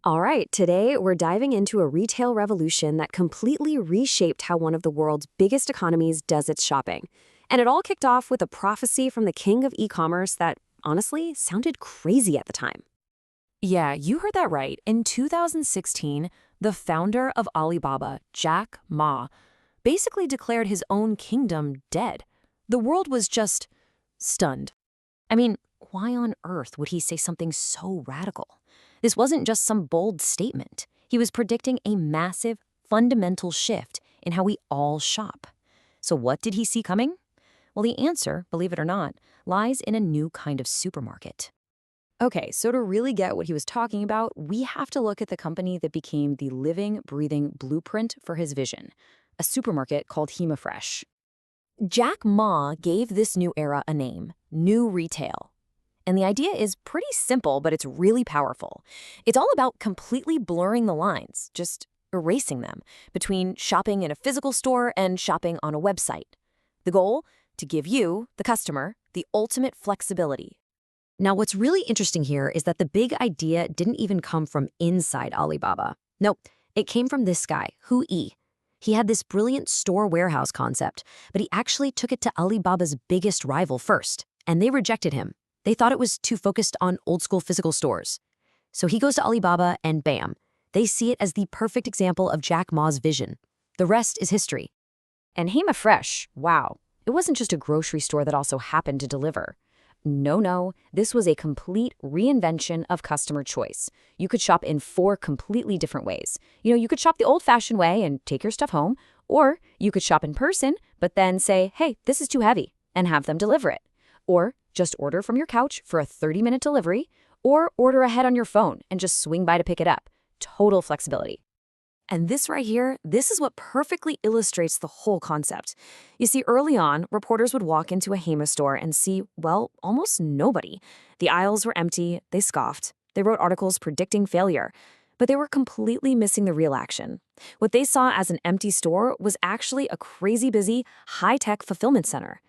All right, today we're diving into a retail revolution that completely reshaped how one of the world's biggest economies does its shopping. And it all kicked off with a prophecy from the king of e-commerce that, honestly, sounded crazy at the time. Yeah, you heard that right. In 2016, the founder of Alibaba, Jack Ma, basically declared his own kingdom dead. The world was just stunned. I mean, why on earth would he say something so radical? This wasn't just some bold statement. He was predicting a massive, fundamental shift in how we all shop. So what did he see coming? Well, the answer, believe it or not, lies in a new kind of supermarket. Okay, so to really get what he was talking about, we have to look at the company that became the living, breathing blueprint for his vision, a supermarket called Hema Fresh. Jack Ma gave this new era a name, New Retail. And the idea is pretty simple, but it's really powerful. It's all about completely blurring the lines, just erasing them, between shopping in a physical store and shopping on a website. The goal? To give you, the customer, the ultimate flexibility. Now, what's really interesting here is that the big idea didn't even come from inside Alibaba. Nope, it came from this guy, Hu Yi. He had this brilliant store warehouse concept, but he actually took it to Alibaba's biggest rival first, and they rejected him. They thought it was too focused on old-school physical stores. So he goes to Alibaba, and bam, they see it as the perfect example of Jack Ma's vision. The rest is history. And Hema Fresh, wow, it wasn't just a grocery store that also happened to deliver. No, this was a complete reinvention of customer choice. You could shop in 4 completely different ways. You could shop the old-fashioned way and take your stuff home, or you could shop in person, but then say, hey, this is too heavy, and have them deliver it. Or just order from your couch for a 30-minute delivery, or order ahead on your phone and just swing by to pick it up. Total flexibility. And this right here, this is what perfectly illustrates the whole concept. You see, early on, reporters would walk into a Hema store and see, well, almost nobody. The aisles were empty, they scoffed, they wrote articles predicting failure, but they were completely missing the real action. What they saw as an empty store was actually a crazy busy, high-tech fulfillment center.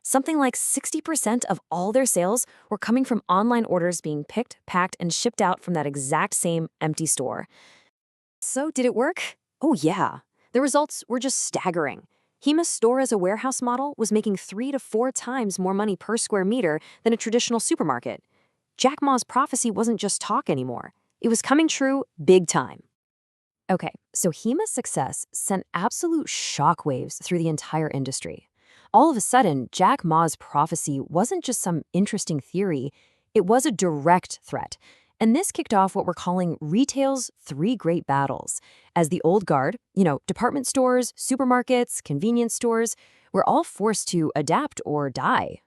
Something like 60% of all their sales were coming from online orders being picked, packed, and shipped out from that exact same empty store. So did it work? Oh yeah. The results were just staggering. Hema's store as a warehouse model was making 3 to 4 times more money per square meter than a traditional supermarket. Jack Ma's prophecy wasn't just talk anymore. It was coming true big time. Okay, so Hema's success sent absolute shockwaves through the entire industry. All of a sudden, Jack Ma's prophecy wasn't just some interesting theory, it was a direct threat. And this kicked off what we're calling retail's 3 great battles. As the old guard, department stores, supermarkets, convenience stores, were all forced to adapt or die.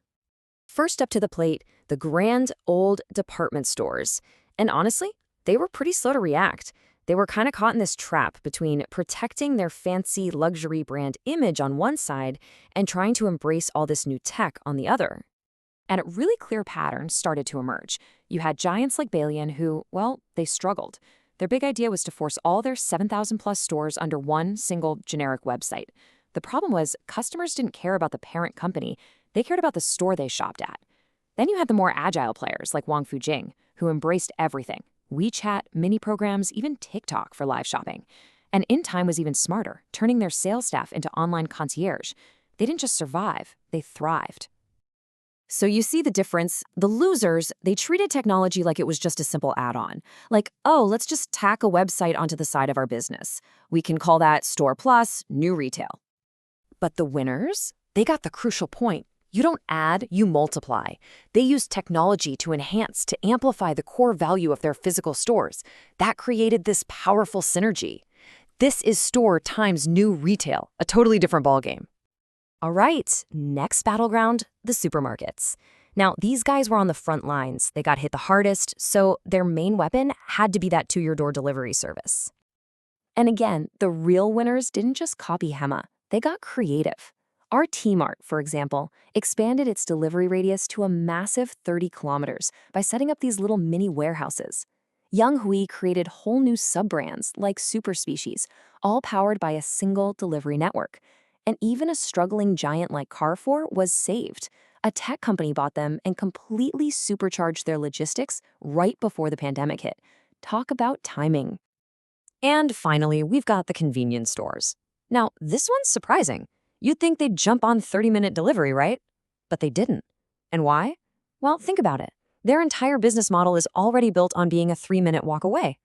First up to the plate, the grand old department stores. And honestly, they were pretty slow to react. They were kind of caught in this trap between protecting their fancy luxury brand image on one side and trying to embrace all this new tech on the other. And a really clear pattern started to emerge. You had giants like Balian who, well, they struggled. Their big idea was to force all their 7,000-plus stores under one single generic website. The problem was customers didn't care about the parent company. They cared about the store they shopped at. Then you had the more agile players like Wang Fujing, who embraced everything. WeChat, mini programs, even TikTok for live shopping. And Intime was even smarter, turning their sales staff into online concierge. They didn't just survive, they thrived. So you see the difference. The losers, they treated technology like it was just a simple add-on. Like, oh, let's just tack a website onto the side of our business. We can call that Store Plus, New Retail. But the winners, they got the crucial point. You don't add, you multiply. They use technology to enhance, to amplify the core value of their physical stores. That created this powerful synergy. This is store times new retail, a totally different ballgame. All right, next battleground, the supermarkets. Now, these guys were on the front lines. They got hit the hardest, so their main weapon had to be that to-your-door delivery service. And again, the real winners didn't just copy Hema. They got creative. Our T-Mart, for example, expanded its delivery radius to a massive 30 kilometers by setting up these little mini warehouses. Young Hui created whole new sub-brands like Super Species, all powered by a single delivery network. And even a struggling giant like Carrefour was saved. A tech company bought them and completely supercharged their logistics right before the pandemic hit. Talk about timing. And finally, we've got the convenience stores. Now, this one's surprising. You'd think they'd jump on 30-minute delivery, right? But they didn't. And why? Well, think about it. Their entire business model is already built on being a 3-minute walk away.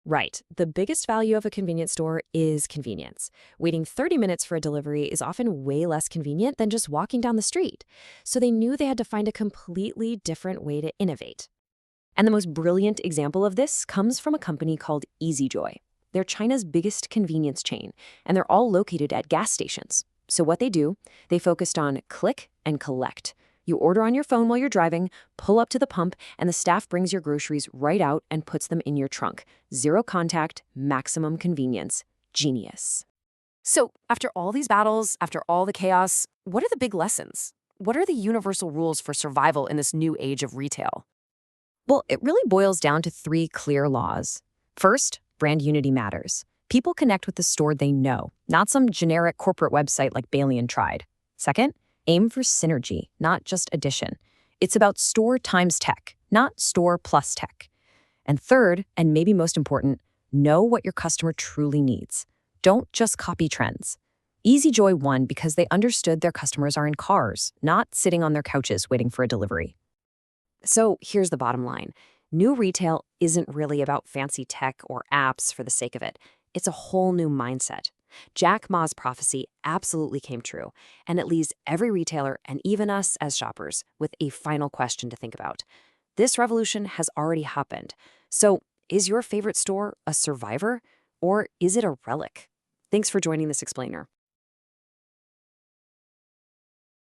Right. The biggest value of a convenience store is convenience. Waiting 30 minutes for a delivery is often way less convenient than just walking down the street. So they knew they had to find a completely different way to innovate. And the most brilliant example of this comes from a company called Yijie. They're China's biggest convenience chain, and they're all located at gas stations. So what they do, they focused on click and collect. You order on your phone while you're driving, pull up to the pump, and the staff brings your groceries right out and puts them in your trunk. Zero contact, maximum convenience. Genius. So after all these battles, after all the chaos, what are the big lessons? What are the universal rules for survival in this new age of retail? Well, it really boils down to 3 clear laws. First, brand unity matters. People connect with the store they know, not some generic corporate website like Bailey & Tried. Second, aim for synergy, not just addition. It's about store times tech, not store plus tech. And third, and maybe most important, know what your customer truly needs. Don't just copy trends. Yijie won because they understood their customers are in cars, not sitting on their couches waiting for a delivery. So here's the bottom line. New retail isn't really about fancy tech or apps for the sake of it. It's a whole new mindset. Jack Ma's prophecy absolutely came true, and it leaves every retailer and even us as shoppers with a final question to think about. This revolution has already happened. So is your favorite store a survivor, or is it a relic? Thanks for joining this explainer.